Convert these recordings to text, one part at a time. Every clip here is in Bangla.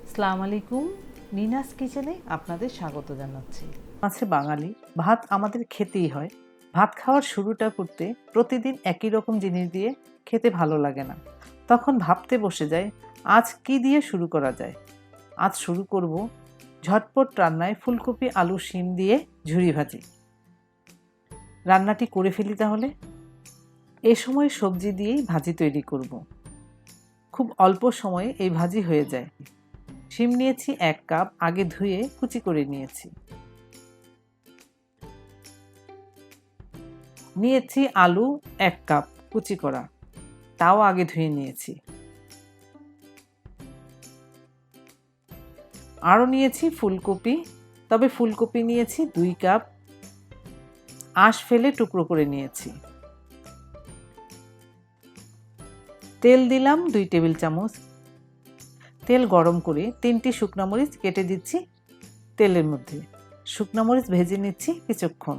আসসালামু আলাইকুম, নিনাস কিচেনে আপনাদের স্বাগত জানাচ্ছি। আছে বাঙালি, ভাত আমাদের খেতেই হয়। ভাত খাওয়ার শুরুটা করতে প্রতিদিন একই রকম জিনিস দিয়ে খেতে ভালো লাগে না। তখন ভাবতে বসে যায়, আজ কি দিয়ে শুরু করা যায়। আজ শুরু করব ঝটপট রান্নায় ফুলকপি আলু শিম দিয়ে ঝুরি ভাজি। রান্নাটি করে ফেলি তাহলে। এ সময় সবজি দিয়েই ভাজি তৈরি করব। খুব অল্প সময়ে এই ভাজি হয়ে যায়। শিম নিয়েছি 1 কাপ, আগে ধুয়ে কুচি করে নিয়েছি। নিয়েছি আলু 1 কাপ কুচি করা, তাও আগে ধুয়ে নিয়েছি। আরও নিয়েছি ফুলকপি, তবে ফুলকপি নিয়েছি 2 কাপ, আঁশ ফেলে টুকরো করে নিয়েছি। তেল দিলাম 2 টেবিল চামচ। তেল গরম করে 3টি শুকনো মরিচ কেটে দিচ্ছি তেলের মধ্যে। শুকনো মরিচ ভেজে নিচ্ছি কিছুক্ষণ।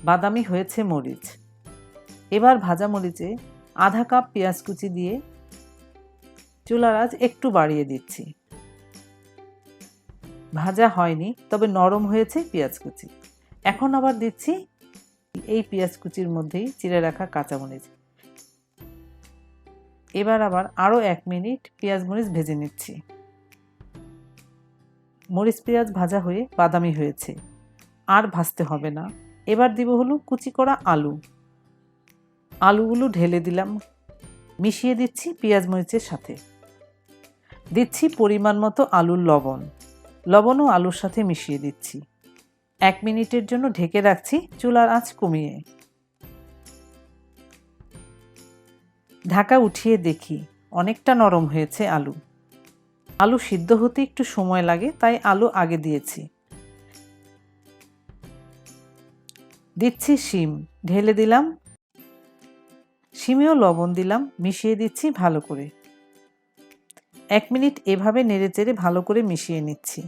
বাদামি হয়েছে মরিচ। এবার ভাজা মরিচে আধা কাপ পেঁয়াজ কুচি দিয়ে চুলার আঁচ একটু বাড়িয়ে দিচ্ছি। ভাজা হয়নি, তবে নরম হয়েছে পেঁয়াজ কুচি। এখন আবার দিচ্ছি এই পেঁয়াজ কুচির মধ্যেই চিড়ে রাখা কাঁচামরিচ। এবার আবার আরও 1 মিনিট পেঁয়াজ মরিচ ভেজে নিচ্ছি। মরিচ পেঁয়াজ ভাজা হয়ে বাদামি হয়েছে, আর ভাজতে হবে না। এবার দিব হলো কুচি করা আলু। আলুগুলো ঢেলে দিলাম, মিশিয়ে দিচ্ছি পেঁয়াজ মরিচের সাথে। দিচ্ছি পরিমাণ মতো আলুর লবণ। লবণও আলুর সাথে মিশিয়ে দিচ্ছি। 1 মিনিটের জন্য ঢেকে রাখছি চুলার আঁচ কমিয়ে। ঢাকা উঠিয়ে দেখি অনেকটা নরম হয়েছে আলু। আলু সিদ্ধ হতে একটু সময় লাগে, তাই আলু আগে দিয়েছি। দিচ্ছি শিম, ঢেলে দিলাম। শিমেও লবণ দিলাম, মিশিয়ে দিচ্ছি ভালো করে। 1 মিনিট এভাবে নেড়েচেড়ে ভালো করে মিশিয়ে নিচ্ছি।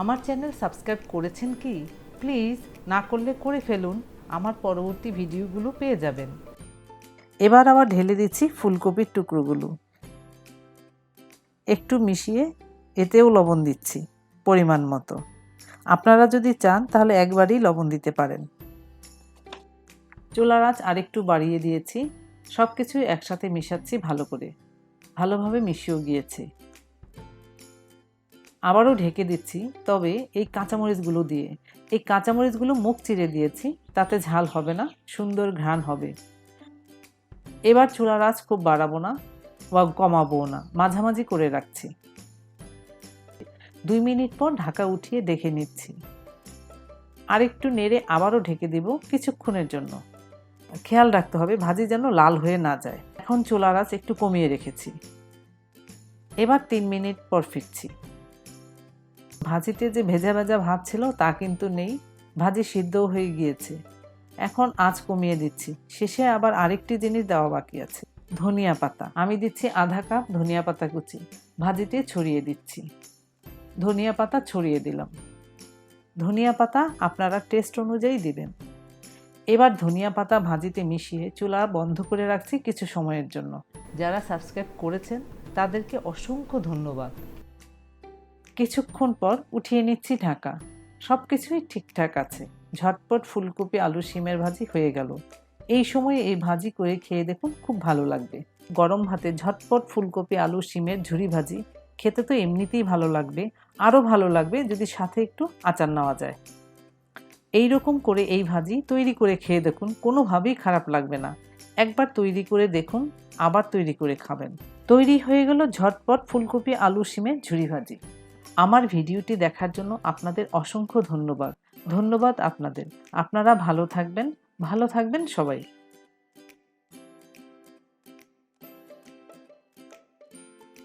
আমার চ্যানেল সাবস্ক্রাইব করেছেন কি? প্লিজ, না করলে করে ফেলুন, আমার পরবর্তী ভিডিওগুলো পেয়ে যাবেন। এবার আবার ঢেলে দিচ্ছি ফুলকপির টুকরোগুলো। একটু মিশিয়ে এতেও লবণ দিচ্ছি পরিমাণ মতো। আপনারা যদি চান তাহলে একবারই লবণ দিতে পারেন। চুলার আঁচ আরেকটু বাড়িয়ে দিয়েছি। সব কিছু একসাথে মিশাচ্ছি ভালো করে। ভালোভাবে মিশিয়েও গিয়েছে। আবারও ঢেকে দিচ্ছি, তবে এই কাঁচামরিচগুলো দিয়ে। এই কাঁচামরিচগুলো মুখ চিরে দিয়েছি, তাতে ঝাল হবে না, সুন্দর ঘ্রাণ হবে। এবার চুলার আঁচ খুব বাড়াবো না বা কমাবো না, মাঝামাঝি করে রাখছি। 2 মিনিট পর ঢাকা উঠিয়ে দেখে নিচ্ছি। আরেকটু নেড়ে আবারও ঢেকে দিব কিছুক্ষণের জন্য। খেয়াল রাখতে হবে ভাজি যেন লাল হয়ে না যায়। এখন চুলার আঁচ একটু কমিয়ে রেখেছি। এবার 3 মিনিট পর ফিরছি। ভাজিতে যে ভেজা ভেজা ভাব ছিল তা কিন্তু নেই, ভাজি সিদ্ধও হয়ে গিয়েছে। এখন আঁচ কমিয়ে দিচ্ছি। শেষে আবার আরেকটি জিনিস দেওয়া বাকি আছে, ধনিয়া পাতা। আমি দিচ্ছি আধা কাপ ধনিয়া পাতা কুচি, ভাজিতে ছড়িয়ে দিচ্ছি। ধনিয়া পাতা ছড়িয়ে দিলাম। ধনিয়া পাতা আপনারা টেস্ট অনুযায়ী দিবেন। এবার ধনিয়া পাতা ভাজিতে মিশিয়ে চুলা বন্ধ করে রাখছি কিছু সময়ের জন্য। যারা সাবস্ক্রাইব করেছেন তাদেরকে অসংখ্য ধন্যবাদ। কিছুক্ষণ পর উঠিয়ে নিচ্ছি ঢাকা। সব কিছুই ঠিকঠাক আছে। ঝটপট ফুলকপি আলু শিমের ভাজি হয়ে গেল। এই সময়ে এই ভাজি করে খেয়ে দেখুন, খুব ভালো লাগবে। গরম ভাতে ঝটপট ফুলকপি আলু শিমের ঝুরি ভাজি খেতে তো এমনিতেই ভালো লাগবে, আরও ভালো লাগবে যদি সাথে একটু আচার নেওয়া যায়। এই রকম করে এই ভাজি তৈরি করে খেয়ে দেখুন, কোনোভাবেই খারাপ লাগবে না। একবার তৈরি করে দেখুন, আবার তৈরি করে খাবেন। তৈরি হয়ে গেল ঝটপট ফুলকপি আলু শিমের ঝুরি ভাজি। আমার ভিডিওটি দেখার জন্য আপনাদের অসংখ্য ধন্যবাদ। ধন্যবাদ আপনাদের। আপনারা ভালো থাকবেন সবাই।